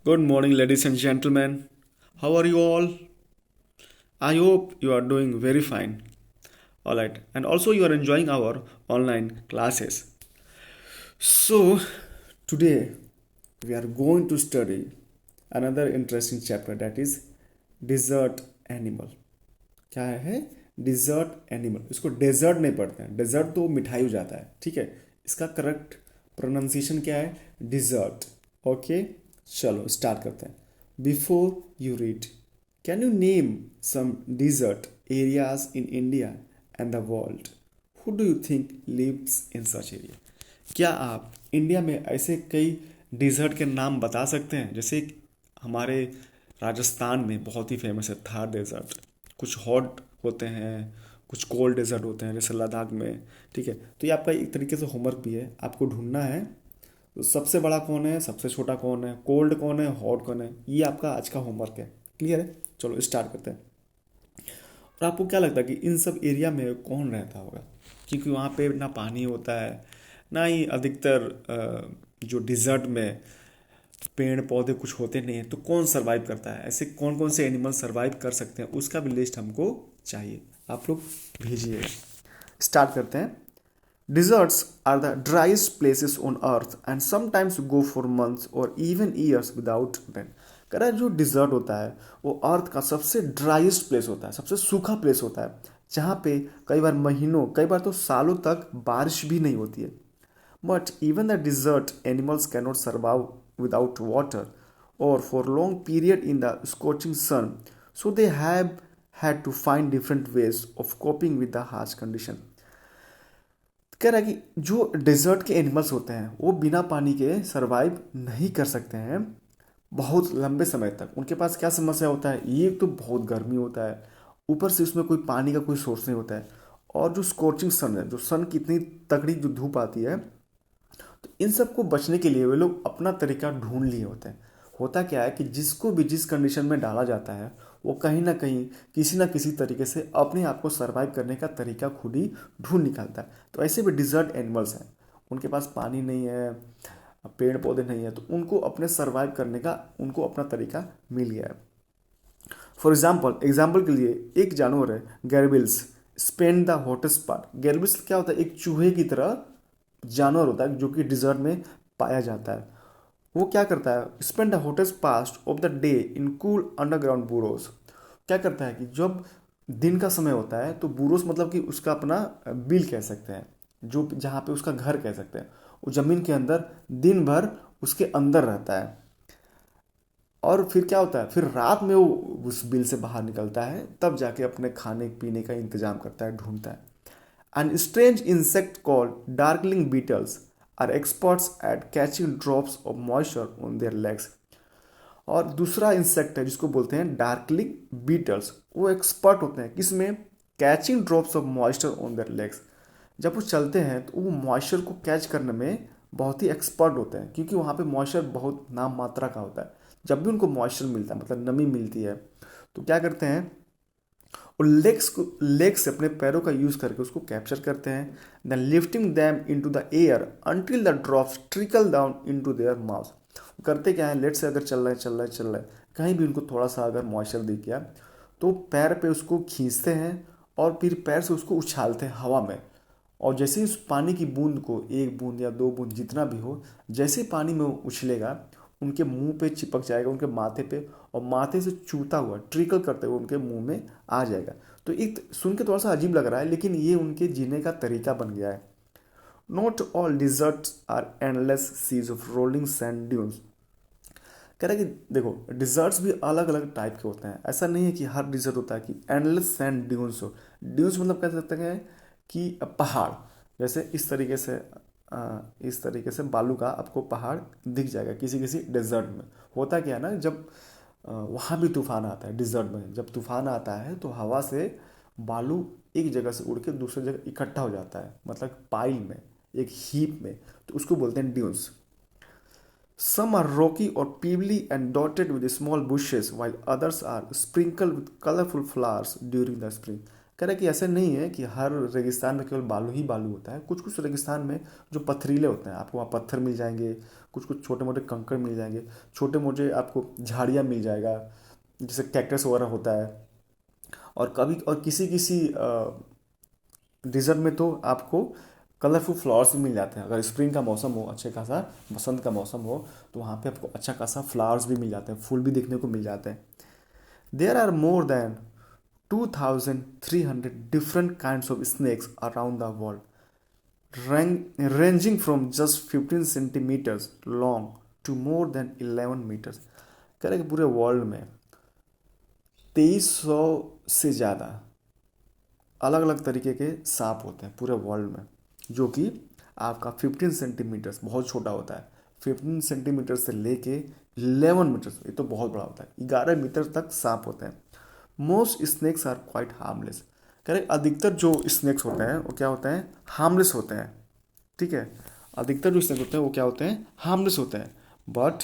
Good morning, ladies and gentlemen. How are you all? I hope you are doing very fine. Alright, and also you are enjoying our online classes. So, today we are going to study another interesting chapter that is desert animal. क्या है dessert animal. इसको desert नहीं पढ़ते हैं. Desert तो मिठाई हो जाता है. ठीक है. इसका करेक्ट प्रोनाउंसिएशन क्या है? डिजर्ट. ओके, चलो स्टार्ट करते हैं. Before you read, can you name some desert areas in India and the world? Who do you think lives in such area? क्या आप इंडिया में ऐसे कई डिजर्ट के नाम बता सकते हैं? जैसे हमारे राजस्थान में बहुत ही फेमस है थार डेजर्ट. कुछ हॉट होते हैं, कुछ कोल्ड डेजर्ट होते हैं जैसे लद्दाख में. ठीक है, तो ये आपका एक तरीके से होमवर्क भी है. आपको ढूंढना है तो सबसे बड़ा कौन है, सबसे छोटा कौन है, कोल्ड कौन है, हॉट कौन है. ये आपका आज का होमवर्क है. क्लियर है? चलो स्टार्ट करते हैं. और आपको क्या लगता है कि इन सब एरिया में कौन रहता होगा? क्योंकि वहाँ पे ना पानी होता है, ना ही अधिकतर जो डिज़र्ट में पेड़ पौधे कुछ होते नहीं हैं, तो कौन सरवाइव करता है? ऐसे कौन कौन से एनिमल सरवाइव कर सकते हैं, उसका भी लिस्ट हमको चाहिए. आप लोग भेजिएगा. स्टार्ट करते हैं. Deserts are the driest places on earth and sometimes go for months or even years without rain. कह रहा है जो डिजर्ट होता है वो अर्थ का सबसे ड्राइस्ट प्लेस होता है, सबसे सूखा प्लेस होता है, जहाँ पे कई बार महीनों, कई बार तो सालों तक बारिश भी नहीं होती है. But even the dessert animals cannot survive without water or for long period in the scorching sun, so they have had to find different ways of coping with the harsh condition. कह रहा है कि जो desert के animals होते हैं वो बिना पानी के सरवाइव नहीं कर सकते हैं बहुत लंबे समय तक. उनके पास क्या समस्या होता है? ये तो बहुत गर्मी होता है, ऊपर से उसमें कोई पानी का कोई सोर्स नहीं होता है, और जो स्corching सन है, जो सन की इतनी तगड़ी जो धूप आती है, तो इन सब को बचने के लिए वे लोग अपना तरीका ढूंढ लिए होते हैं. होता क्या है कि जिसको भी जिस कंडीशन में डाला जाता है वो कहीं ना कहीं किसी ना किसी तरीके से अपने आप को सरवाइव करने का तरीका खुद ही ढूंढ निकालता है. तो ऐसे भी डिजर्ट एनिमल्स हैं, उनके पास पानी नहीं है, पेड़ पौधे नहीं है, तो उनको अपने सरवाइव करने का उनको अपना तरीका मिल गया है. फॉर एग्जाम्पल के लिए एक जानवर है गैरबिल्स, स्पेंड द हॉटेस्ट पार्ट. गैरबिल्स क्या होता है? एक चूहे की तरह जानवर होता है जो कि डिजर्ट में पाया जाता है. वो क्या करता है? Spend the hottest part of the day in cool underground burrows. क्या करता है कि जब दिन का समय होता है तो बुरोस मतलब कि उसका अपना बिल कह सकते हैं, जो जहाँ पे उसका घर कह सकते हैं, वो ज़मीन के अंदर दिन भर उसके अंदर रहता है. और फिर क्या होता है? फिर रात में वो उस बिल से बाहर निकलता है, तब जाके अपने खाने पीने का इंतजाम करता है, ढूंढता है. And strange insect called darkling beetles are experts at catching drops of moisture on their legs. और दूसरा इंसेक्ट है जिसको बोलते हैं डार्कलिंग बीटल्स. वो एक्सपर्ट होते हैं किसमें? Catching drops of moisture on their legs. जब वो चलते हैं तो वो मॉइस्चर को कैच करने में बहुत ही एक्सपर्ट होते हैं, क्योंकि वहाँ पे मॉइस्चर बहुत नाम मात्रा का होता है. जब भी उनको मॉइस्चर मिलता है, मतलब नमी मिलती है, तो क्या करते हैं? और लेग्स से अपने पैरों का यूज़ करके उसको कैप्चर करते हैं. Then lifting them into the air until the drops trickle down into their mouth. करते क्या है? लेट से अगर चल रहा है कहीं भी उनको थोड़ा सा अगर मॉइस्चर दिख गया तो पैर पे उसको खींचते हैं और फिर पैर से उसको उछालते हैं हवा में. और जैसे ही उस पानी की बूंद को, एक बूंद या दो बूंद जितना भी हो, जैसे ही पानी में वो उछलेगा उनके मुंह पे चिपक जाएगा, उनके माथे पे, और माथे से चूता हुआ ट्रिकल करते हुए उनके मुंह में आ जाएगा. तो एक सुन के थोड़ा सा अजीब लग रहा है, लेकिन ये उनके जीने का तरीका बन गया है. Not all deserts are endless seas of rolling sand dunes. कह रहा है कि देखो डिजर्ट्स भी अलग अलग टाइप के होते हैं. ऐसा नहीं है कि हर डिजर्ट होता है कि एंडलेस सैंड ड्यून्स हो. ड्यून्स मतलब कह सकते हैं कि पहाड़, जैसे इस तरीके से बालू का आपको पहाड़ दिख जाएगा किसी किसी डेजर्ट में. होता क्या है ना, जब वहाँ भी तूफान आता है डिजर्ट में, जब तूफान आता है तो हवा से बालू एक जगह से उड़ के दूसरी जगह इकट्ठा हो जाता है, मतलब पाइल में, एक हीप में, तो उसको बोलते हैं dunes. Some are rocky or pebbly and dotted with small bushes, while others are sprinkled with colorful flowers during the spring. कह रहे कि ऐसे नहीं है कि हर रेगिस्तान में केवल बालू ही बालू होता है, कुछ कुछ रेगिस्तान में जो पथरीले होते हैं आपको वहाँ पत्थर मिल जाएंगे, कुछ कुछ छोटे मोटे कंकड़ मिल जाएंगे, छोटे मोटे आपको झाड़ियाँ मिल जाएगा जैसे कैक्टस वगैरह होता है। और कभी और किसी किसी डिज़र्ट में तो आपको कलरफुल फ्लावर्स भी मिल जाते हैं। अगर स्प्रिंग का मौसम हो, अच्छे खासा बसंत का मौसम हो, तो वहाँ पे आपको अच्छा खासा फ्लावर्स भी मिल जाते हैं, फूल भी देखने को मिल जाते हैं। There are more than 2,300 different kinds of snakes around the world, ranging from just 15 centimeters long to more than 11 meters। कह रहे कि पूरे वर्ल्ड में 2300 से ज़्यादा अलग अलग तरीके के सांप होते हैं पूरे वर्ल्ड में, जो कि आपका 15 सेंटीमीटर्स बहुत छोटा होता है, 15 सेंटीमीटर से लेके 11 मीटर, ये तो बहुत बड़ा होता है, 11 मीटर तक सांप होते हैं। Most snakes are quite harmless. कह रहे अधिकतर जो स्नेक्स होते हैं वो क्या होते हैं, हार्मलेस होते हैं। ठीक है, अधिकतर जो स्नेक होते हैं वो क्या होते हैं, हार्मलेस होते हैं। But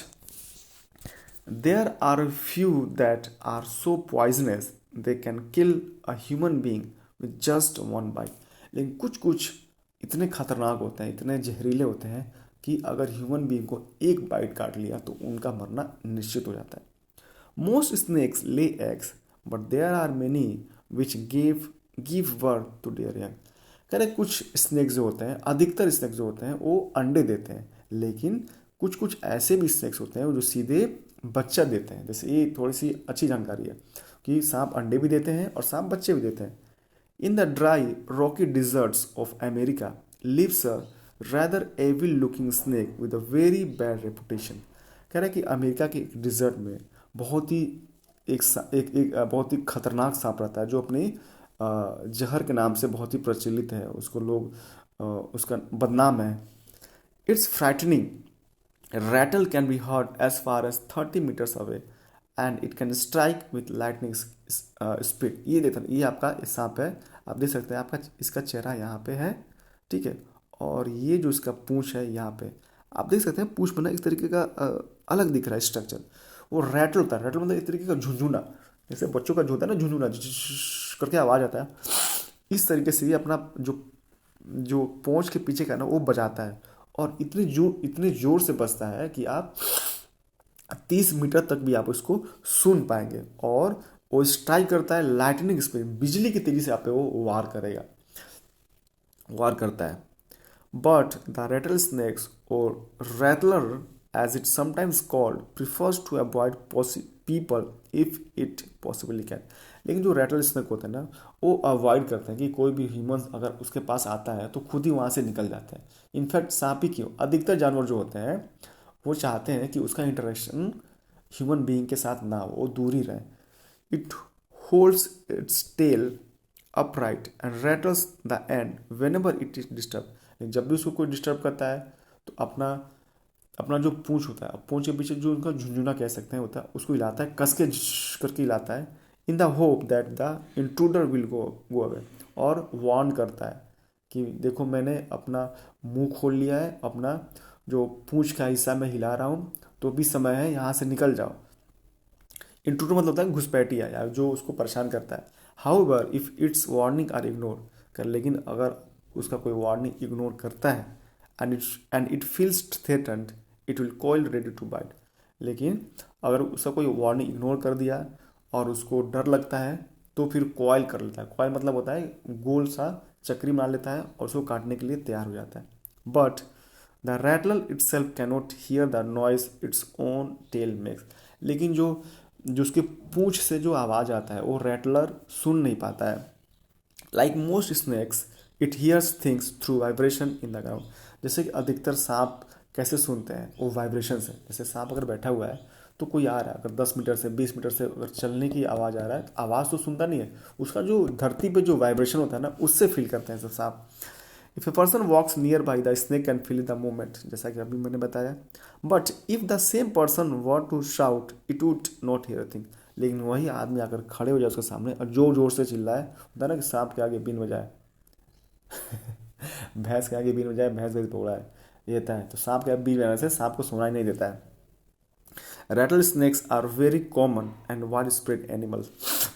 there are few that are so poisonous they can kill a human being with just one bite. लेकिन कुछ कुछ इतने खतरनाक होते हैं, इतने जहरीले होते हैं कि अगर ह्यूमन बीइंग को एक बाइट काट लिया तो उनका मरना निश्चित हो जाता है। Most snakes lay eggs but there are many which give birth to their young. कह रहे कुछ स्नेक्स जो होते हैं, अधिकतर स्नेक्स जो होते हैं वो अंडे देते हैं, लेकिन कुछ कुछ ऐसे भी स्नेक्स होते हैं जो सीधे बच्चा देते हैं। जैसे ये थोड़ी सी अच्छी जानकारी है कि सांप अंडे भी देते हैं और सांप बच्चे भी देते हैं। In the dry rocky deserts of America lives a rather evil looking snake with a very bad reputation। कह रहा है कि अमेरिका के एक डिजर्ट में बहुत ही एक बहुत ही खतरनाक सांप रहता है जो अपने जहर के नाम से बहुत ही प्रचलित है, उसको लोग उसका बदनाम है। Its frightening rattle can be heard as far as 30 meters away and it can strike with lightning speed. ये देखो, ये आपका सांप है, आप देख सकते हैं, आपका इसका चेहरा यहाँ पे है, ठीक है, और ये जो इसका पूंछ है यहाँ पे आप देख सकते हैं, पूंछ बना इस तरीके का अलग दिख रहा है स्ट्रक्चर। वो रैटल होता है, रैटल मतलब इस तरीके का झुंझुना, जैसे बच्चों का जो होता है ना झुंझुना करके आवाज़ आता है, इस तरीके से ये अपना जो जो पूंछ के पीछे का ना वो बजाता है, और इतने जोर से बजता है कि आप 30 मीटर तक भी आप उसको सुन पाएंगे। और वो स्ट्राइक करता है लाइटनिंग स्पीड, बिजली की तेजी से आप पे वो वार करता है। But the rattlesnakes, or rattler as it's sometimes called, prefers to avoid people if it possibly can। लेकिन जो रैटल स्नेक होते हैं ना वो अवॉइड करते हैं कि कोई भी ह्यूमन अगर उसके पास आता है तो खुद ही वहाँ से निकल जाते हैं। इनफैक्ट सांप ही क्यों, अधिकतर जानवर जो होते हैं वो चाहते हैं कि उसका इंटरेक्शन ह्यूमन बीइंग के साथ ना हो, वो दूर ही रहे। It holds its tail upright and rattles the end whenever it is disturbed। जब भी उसको कोई डिस्टर्ब करता है तो अपना अपना जो पूंछ होता है, पूंछ के पीछे जो उनका झुंझुना कह सकते हैं होता है, उसको हिलाता है, कस के करके हिलाता है, in the hope that the intruder will go away. और वार्न करता है कि देखो मैंने अपना मुंह खोल लिया है, अपना जो पूंछ का हिस्सा मैं हिला रहा हूँ, तो भी समय है, यहाँ से निकल जाओ। इंट्रूडर मतलब होता है घुसपैठिया या जो उसको परेशान करता है। However if its warning are ignore कर, लेकिन अगर उसका कोई वार्निंग इग्नोर करता है and it feels threatened it will coil ready to bite. लेकिन अगर उसका कोई वार्निंग इग्नोर कर दिया और उसको डर लगता है तो फिर कॉइल कर लेता है। कॉइल मतलब होता है गोल सा चक्री बना लेता है और उसको काटने के लिए तैयार हो जाता है। But the rattler itself cannot hear the noise its own tail makes. लेकिन जो जो उसके पूंछ से जो आवाज़ आता है वो रैटलर सुन नहीं पाता है। Like most snakes it hears things through vibration in the ground. जैसे कि अधिकतर सांप कैसे सुनते हैं, वो वाइब्रेशन से। जैसे सांप अगर बैठा हुआ है तो कोई आ रहा है, अगर 10 मीटर से 20 मीटर से अगर चलने की आवाज़ आ रहा है, आवाज़ तो सुनता नहीं है, उसका जो धरती पे जो वाइब्रेशन होता है ना उससे फील करते हैं सब सांप। If a person walks nearby the snake can feel the movement, जैसा कि अभी मैंने बताया। But if the same person want to shout it would not hear thing. लेकिन वही आदमी आकर खड़े हो जाए उसके सामने और जोर जोर से चिल्लाए, होता है ना कि सांप के आगे बीन बजाए भैंस के आगे बीन बजाए, भैंस भैंस पकड़ा है, ये होता है। तो सांप के आगे बीन बजाने से सांप को सुनाई नहीं देता है। Rattlesnakes are very common and widespread animals.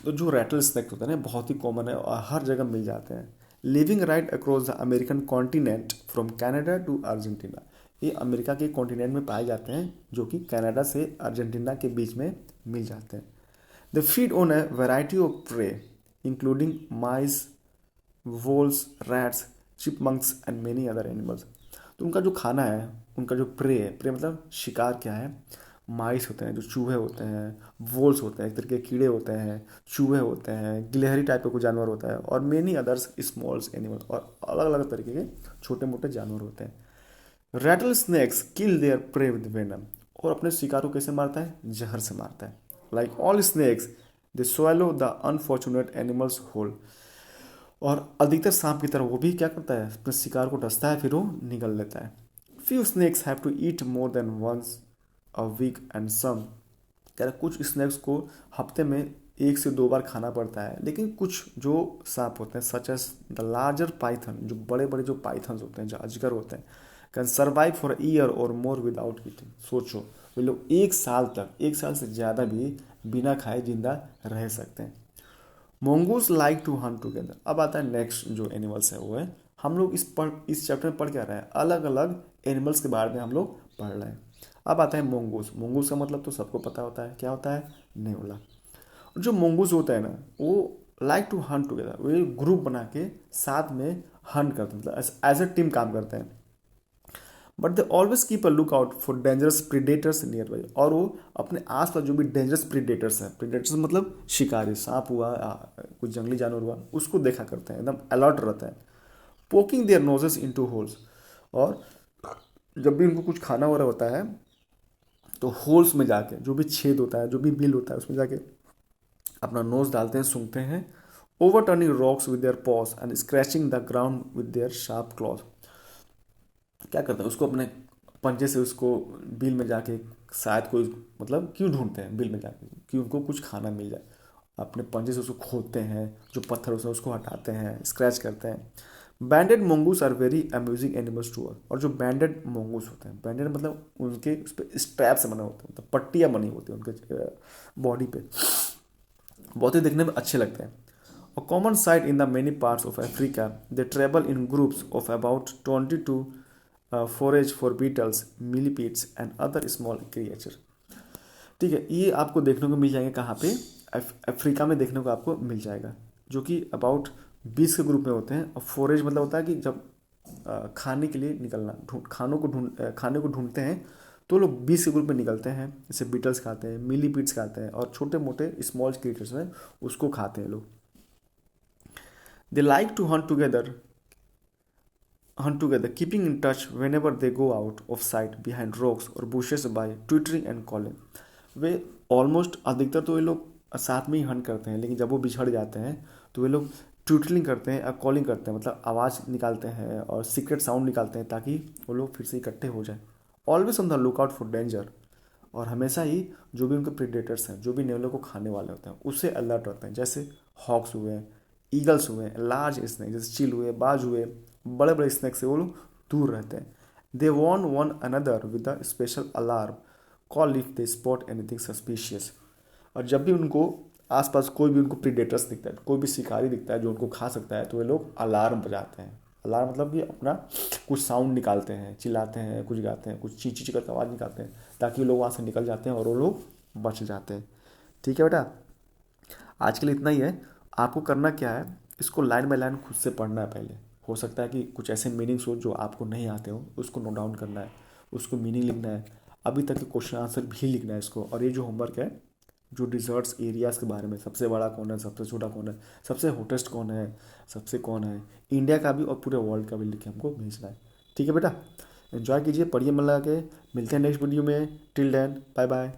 तो जो रैटल स्नेक होते हैं ना बहुत ही कॉमन है और हर जगह मिल जाते हैं। Living right across the American continent from Canada to Argentina. ये अमेरिका के कॉन्टिनेंट में पाए जाते हैं जो कि कनाडा से अर्जेंटीना के बीच में मिल जाते हैं। They feed on a variety of prey including mice, voles, rats, chipmunks and many other animals. तो उनका जो खाना है, उनका जो प्रे है, प्रे मतलब शिकार क्या है, माइस होते हैं जो चूहे होते हैं, वोल्स होते हैं एक तरह के कीड़े होते हैं, चूहे होते हैं, गिलहरी टाइप का कोई जानवर होता है, और मेनी अदर्स स्मॉल्स एनिमल, और अलग अलग तरीके के छोटे मोटे जानवर होते हैं। Rattlesnakes kill their prey with venom. और अपने शिकार को कैसे मारता है, जहर से मारता है। Like all snakes they swallow the unfortunate animals whole. और अधिकतर सांप की तरह वो भी क्या करता है, अपने शिकार को डसता है फिर वो निगल लेता है। Few snakes have to eat more than once a week and some. कह रहा कुछ स्नैक्स को हफ्ते में 1 से 2 बार खाना पड़ता है, लेकिन कुछ जो सांप होते हैं such as the larger python, जो बड़े बड़े जो पाइथन्स होते हैं, जो अजगर होते हैं, कैन सर्वाइव फॉर ईयर और मोर विदाउट ईटिंग। सोचो वे लोग 1 साल तक, 1 साल से ज़्यादा भी बिना खाए जिंदा रह सकते हैं। Mongoose like to hunt together. अब आता है नेक्स्ट जो एनिमल्स है वो है, हम लोग इस चैप्टर में पढ़ क्या रहे हैं, अलग अलग एनिमल्स के बारे में हम लोग पढ़ रहे हैं। अब आता है मोंगूस। मोंगूस का मतलब तो सबको पता होता है, क्या होता है, नेवला। जो मोंगूस होता है ना वो लाइक टू हंट टुगेदर, वो ग्रुप बना के साथ में हंट करते हैं, मतलब एज ए टीम काम करते हैं। But they always keep a look out for dangerous predators near by. और वो अपने आस पास जो भी डेंजरस प्रीडेटर्स हैं, प्रीडेटर्स मतलब शिकारी, सांप हुआ, कुछ जंगली जानवर हुआ, उसको देखा करते हैं, एकदम अलर्ट रहता है। Poking their noses into holes. और जब भी उनको कुछ खाना हो रहा होता है तो होल्स में जाके, जो भी छेद होता है, जो भी बिल होता है, उसमें जाके अपना नोज डालते हैं, सूंघते हैं। Over turning rocks with their pause and scratching the ground with their sharp clause. क्या करते हैं, उसको अपने पंजे से उसको बिल में जाके, शायद कोई मतलब क्यों ढूंढते हैं बिल में जाके कि उनको कुछ खाना मिल जाए, अपने पंजे से उसको खोदते हैं, जो पत्थर होता है उसको हटाते हैं, स्क्रैच करते हैं। Banded mongoose are very amusing animals to us. और जो बैंडेड मोंगूस होते हैं, बैंडेड मतलब उनके उस पर स्ट्रैप से बने होते हैं, मतलब पट्टियाँ बनी होती हैं उनके बॉडी पे, बहुत ही देखने में अच्छे लगते हैं। A common sight in the many parts of Africa, they travel in groups of about 22 forage for beetles, millipedes and other small creature. ठीक है, ये आपको देखने को मिल जाएंगे कहाँ पे, अफ्रीका में देखने को आपको मिल जाएगा, जो कि अबाउट 20 के ग्रुप में होते हैं। और फोरेज मतलब होता है कि जब खाने के लिए निकलना, खाने को ढूंढते हैं, तो लोग 20 के ग्रुप में निकलते हैं। जैसे बीटल्स खाते हैं, मिलीपीड्स खाते हैं, और छोटे मोटे स्मॉल क्रिएचर्स हैं उसको खाते हैं लोग। They like to hunt together, keeping in touch whenever they go out of sight behind rocks or bushes by twittering and calling. Way almost अधिकतर तो ये लोग साथ में ही हंट करते हैं, लेकिन जब वो बिछड़ जाते हैं तो वे लोग ट्विटरिंग करते हैं और कॉलिंग करते हैं, मतलब आवाज़ निकालते हैं और सीक्रेट साउंड निकालते हैं ताकि वो लोग फिर से इकट्ठे हो जाए। Always on the look out for danger. और हमेशा ही जो भी उनके प्रीडेटर्स हैं, जो भी नेवलों को खाने वाले होते हैं, उससे अलर्ट रहते हैं। जैसे हॉक्स हुए, ईगल्स हुए, लार्ज स्नेक जैसे चील हुए, बाज हुए, बड़े बड़े स्नेक से वो लोग दूर रहते हैं। They warn one another with a special alarm call if they spot anything suspicious. और जब भी उनको आसपास कोई भी उनको प्रीडेटर्स दिखता है, कोई भी शिकारी दिखता है जो उनको खा सकता है, तो वे लोग अलार्म बजाते हैं। अलार्म मतलब कि अपना कुछ साउंड निकालते हैं, चिल्लाते हैं, कुछ गाते हैं, कुछ चीची करके आवाज़ निकालते हैं, ताकि लोग वहाँ से निकल जाते हैं और वो लोग बच जाते हैं। ठीक है बेटा, आज के लिए इतना ही है। आपको करना क्या है, इसको लाइन बाय लाइन खुद से पढ़ना है पहले। हो सकता है कि कुछ ऐसे मीनिंग्स हो जो आपको नहीं आते हो, उसको नोट डाउन करना है, उसको मीनिंग लिखना है, अभी तक के क्वेश्चन आंसर भी लिखना है इसको। और ये जो होमवर्क है, जो डिजर्ट्स एरियाज़ के बारे में, सबसे बड़ा कौन है, सबसे छोटा कौन है, सबसे हॉटेस्ट कौन है, सबसे कौन है, इंडिया का भी और पूरे वर्ल्ड का भी लिख के हमको भेजना है। ठीक है बेटा, एंजॉय कीजिए, पढ़िए मन लगा के। मिलते हैं नेक्स्ट वीडियो में। Till then bye bye.